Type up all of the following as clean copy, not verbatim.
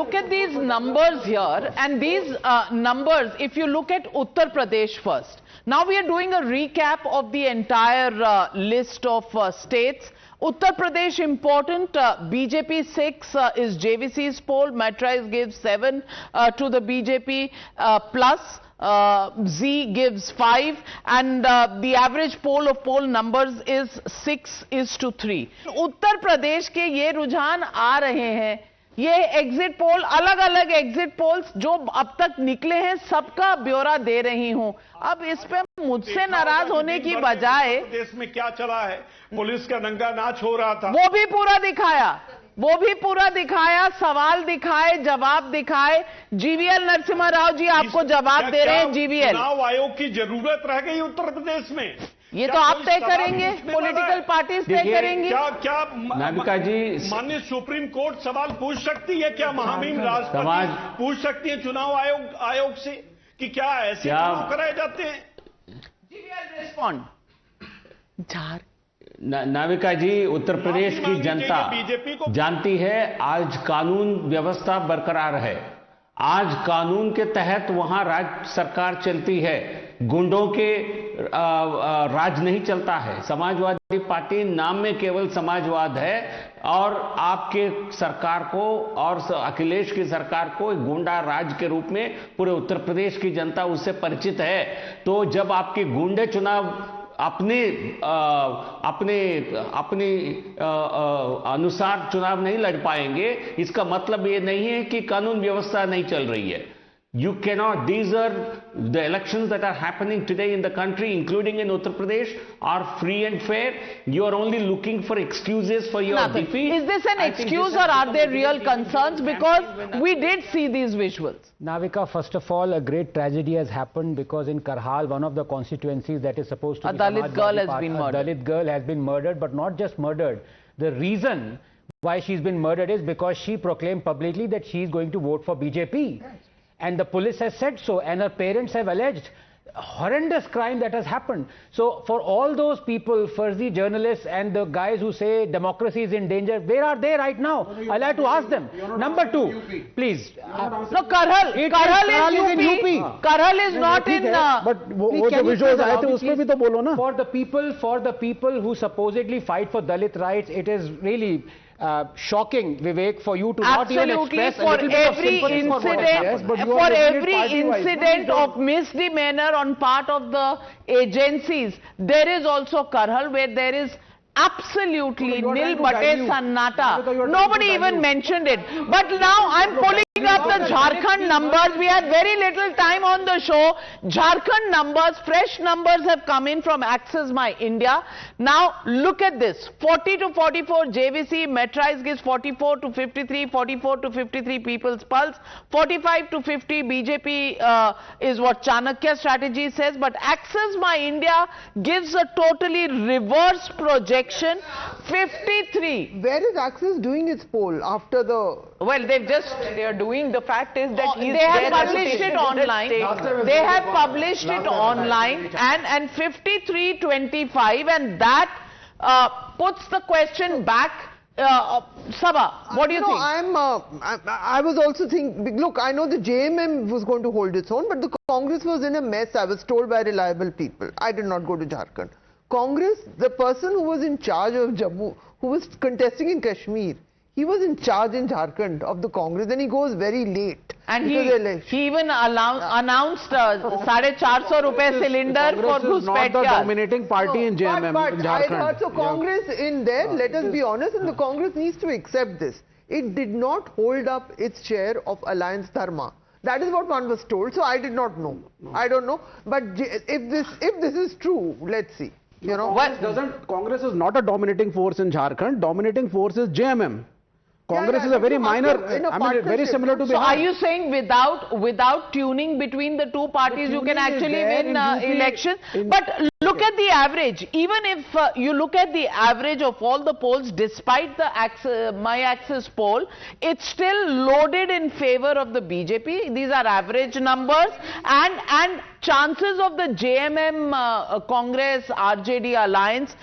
look at these numbers here, and these numbers, if you look at Uttar Pradesh first. Now we are doing a recap of the entire list of states. Uttar Pradesh important, BJP 6 is JVC's poll, Metrise gives 7 to the BJP plus. Z gives 5, and the average poll numbers is 6:3. Uttar Pradesh के ये रुझान आ रहे हैं, ये exit poll, अलग अलग exit polls जो अब तक निकले हैं सबका ब्यौरा दे रही हूं। अब इस पे मुझसे नाराज होने की बजाय देश में क्या चला है, पुलिस का नंगा नाच हो रहा था, वो भी पूरा दिखाया, सवाल दिखाए, जवाब दिखाए। जीवीएल नरसिम्हा राव जी आपको जवाब दे रहे हैं। जीवीएल, चुनाव आयोग की जरूरत रह गई उत्तर प्रदेश में? ये तो आप तय करेंगे, पॉलिटिकल पार्टीज तय करेंगे। क्या नाविका जी, माननीय सुप्रीम कोर्ट सवाल पूछ सकती है? क्या महामहिम राष्ट्रपति पूछ सकती है चुनाव आयोग से कि क्या ऐसे चुनाव कराए जाते हैं? GVL respond. नाविका जी, उत्तर प्रदेश की जनता जानती है आज कानून व्यवस्था बरकरार है। आज कानून के तहत वहां राज्य सरकार चलती है, गुंडों के राज नहीं चलता है। समाजवादी पार्टी नाम में केवल समाजवाद है और आपके सरकार को और अखिलेश की सरकार को एक गुंडा राज के रूप में पूरे उत्तर प्रदेश की जनता उससे परिचित है। तो जब आपके गुंडे चुनाव अपने अनुसार चुनाव नहीं लड़ पाएंगे, इसका मतलब ये नहीं है कि कानून व्यवस्था नहीं चल रही है। You cannot, these are the elections that are happening today in the country, including in Uttar Pradesh, are free and fair. You are only looking for excuses for your defeat. Is this an excuse or are there real concerns? Because we did see these visuals. Navika, first of all, a great tragedy has happened because in Karhal, one of the constituencies that is supposed to be a Dalit girl has been murdered. A Dalit girl has been murdered, but not just murdered. The reason why she's been murdered is because she proclaimed publicly that she is going to vote for BJP. And the police has said so, and her parents have alleged horrendous crime that has happened. So for all those people, Farzi journalists and the guys who say democracy is in danger, where are they right now? I'll have to ask them. Number two, please. No, Karhal is in UP. Karhal is not in... But wo jo visuals aaye the usme bhi to bolo na. For the people who supposedly fight for Dalit rights, it is really... shocking, Vivek, for you to not even express for every incident of misdemeanor on part of the agencies, there is also Karhal where there is absolutely nil bate sannata. Nobody even mentioned it. But now I'm pulling up the Jharkhand numbers. We had very little time on the show. Jharkhand numbers, fresh numbers have come in from Access My India. Now look at this. 40 to 44 JVC, Metrise gives 44 to 53, 44 to 53 People's Pulse, 45 to 50 BJP is what Chanakya strategy says, but Access My India gives a totally reverse projection. 53. Where is Access doing its poll after the... Well, they are doing, the fact is that they have published it online. They have published it online and 53-25, and that puts the question back. Sabha, what do you think? I was also thinking, look, I know the JMM was going to hold its own, but the Congress was in a mess, I was told by reliable people. I did not go to Jharkhand. Congress, the person who was in charge of Jammu, who was contesting in Kashmir, he was in charge in Jharkhand of the Congress, and he goes very late. And he even announced 450 rupees cylinder for Ghuspatia. Is not the dominating party in JMM. But I thought so. Congress in there, let us be honest, and the Congress needs to accept this. It did not hold up its share of Alliance Dharma. That is what one was told. So I did not know. I don't know. But if this is true, let's see. You know, Congress is not a dominating force in Jharkhand. Dominating force is JMM. Congress is a very minor, very similar to Bihar. So are you saying without tuning between the two parties, you can actually win elections? But look at the average. Even if you look at the average of all the polls, despite the My Access poll, it's still loaded in favor of the BJP. These are average numbers, and chances of the JMM Congress RJD alliance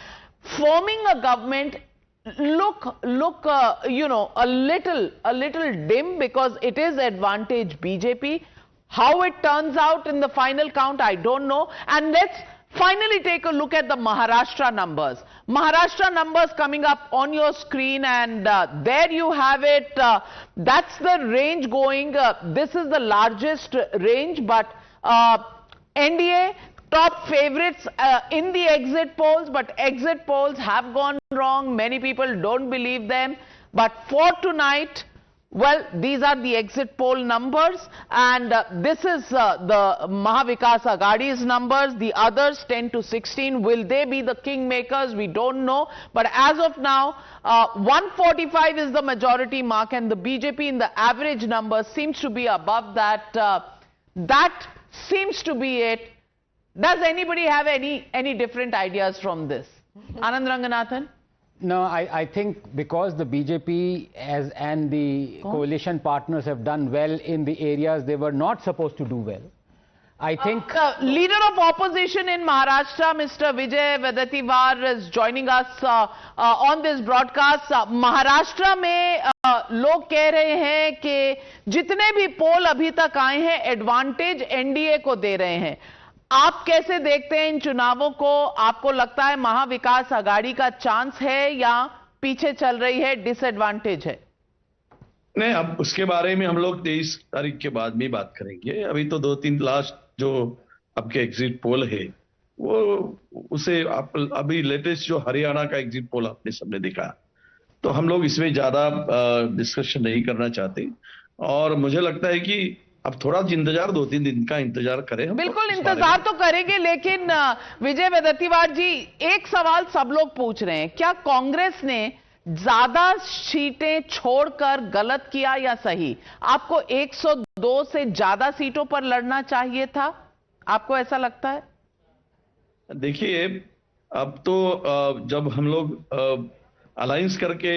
forming a government look, a little dim because it is advantage BJP. How it turns out in the final count, I don't know. And let's finally take a look at the Maharashtra numbers. Maharashtra numbers coming up on your screen, and there you have it. That's the range going. This is the largest range, but NDA top favorites in the exit polls, but exit polls have gone wrong. Many people don't believe them. But for tonight, well, these are the exit poll numbers, and this is the Maha Vikas Aghadi's numbers. The others 10 to 16. Will they be the kingmakers? We don't know. But as of now, 145 is the majority mark, and the BJP in the average number seems to be above that. That seems to be it. Does anybody have any different ideas from this? Anand Ranganathan? No, I think because the BJP and the coalition partners have done well in the areas they were not supposed to do well. I think... Leader of opposition in Maharashtra, Mr. Vijay Vadativar, is joining us on this broadcast. Maharashtra में लोग कह रहे हैं कि जितने भी पोल अभी तक आए हैं एडवांटेज एनडीए को दे रहे हैं. आप कैसे देखते हैं इन चुनावों को? आपको लगता है महा विकास आघाड़ी का चांस है या पीछे चल रही है, डिसएडवांटेज है? नहीं, अब उसके बारे में हम लोग 23 तारीख के बाद में बात करेंगे. अभी तो 2-3 लास्ट जो आपके एग्जिट पोल है वो उसे आप अभी लेटेस्ट जो हरियाणा का एग्जिट पोल आपने सबने देखा, तो हम लोग इसमें ज्यादा डिस्कशन नहीं करना चाहते. और मुझे लगता है कि अब थोड़ा इंतजार 2-3 दिन का इंतजार करें हम. बिल्कुल इंतजार तो करेंगे, लेकिन विजय वदत्तीवार जी, एक सवाल सब लोग पूछ रहे हैं, क्या कांग्रेस ने ज्यादा सीटें छोड़कर गलत किया या सही? आपको 102 से ज्यादा सीटों पर लड़ना चाहिए था, आपको ऐसा लगता है? देखिए, अब तो जब हम लोग अलायंस करके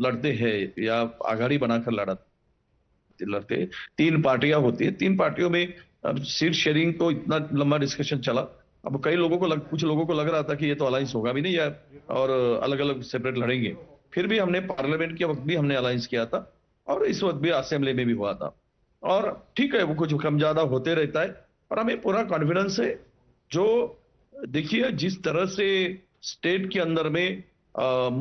लड़ते हैं या आघाड़ी बनाकर लड़ते, 3 पार्टियां होती है. 3 पार्टियों में अब सीट शेयरिंग तो इतना लंबा डिस्कशन चला. अब कई लोगों को कुछ लोगों को लग रहा था कि ये तो अलायंस होगा भी नहीं यार, और अलग अलग सेपरेट लड़ेंगे. फिर भी हमने पार्लियामेंट के वक्त भी हमने अलायंस किया था, और इस वक्त भी असेंबली में भी हुआ था. और ठीक है, वो कुछ कम ज्यादा होते रहता है, और हमें पूरा कॉन्फिडेंस है. जो देखिए, जिस तरह से स्टेट के अंदर में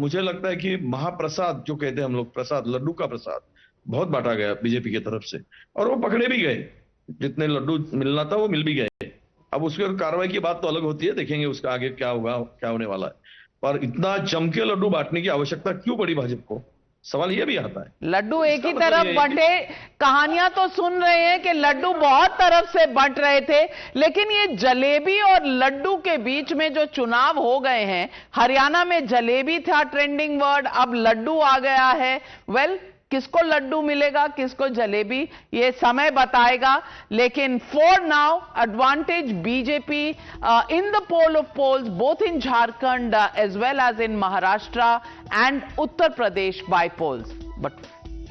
मुझे लगता है कि महाप्रसाद जो कहते हैं हम लोग, प्रसाद, लड्डू का प्रसाद बहुत बांटा गया बीजेपी की तरफ से, और वो पकड़े भी गए. जितने लड्डू मिलना था वो मिल भी गए. अब उसके कार्रवाई की बात तो अलग होती है, देखेंगे उसका आगे क्या होगा, क्या होने वाला है. पर इतना जम के लड्डू बांटने की आवश्यकता क्यों पड़ी भाजपा को, सवाल ये भी आता है. लड्डू एक ही तरफ बंटे, कहानियां तो सुन रहे हैं कि लड्डू बहुत तरफ से बंट रहे थे, लेकिन ये जलेबी और लड्डू के बीच में जो चुनाव हो गए हैं, हरियाणा में जलेबी था ट्रेंडिंग वर्ड, अब लड्डू आ गया है. वेल, किसको लड्डू मिलेगा, किसको जलेबी, ये समय बताएगा. लेकिन for now advantage BJP in the poll of polls, both in Jharkhand as well as in Maharashtra and Uttar Pradesh bypolls. But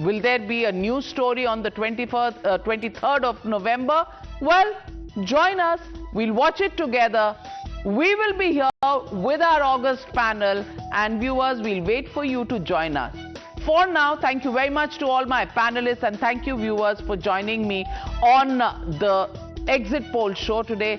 will there be a new story on the 23rd of November? Well, join us. We'll watch it together. We will be here with our August panel, and viewers, we'll wait for you to join us. For now, thank you very much to all my panelists, and thank you viewers for joining me on the Exit Poll show today.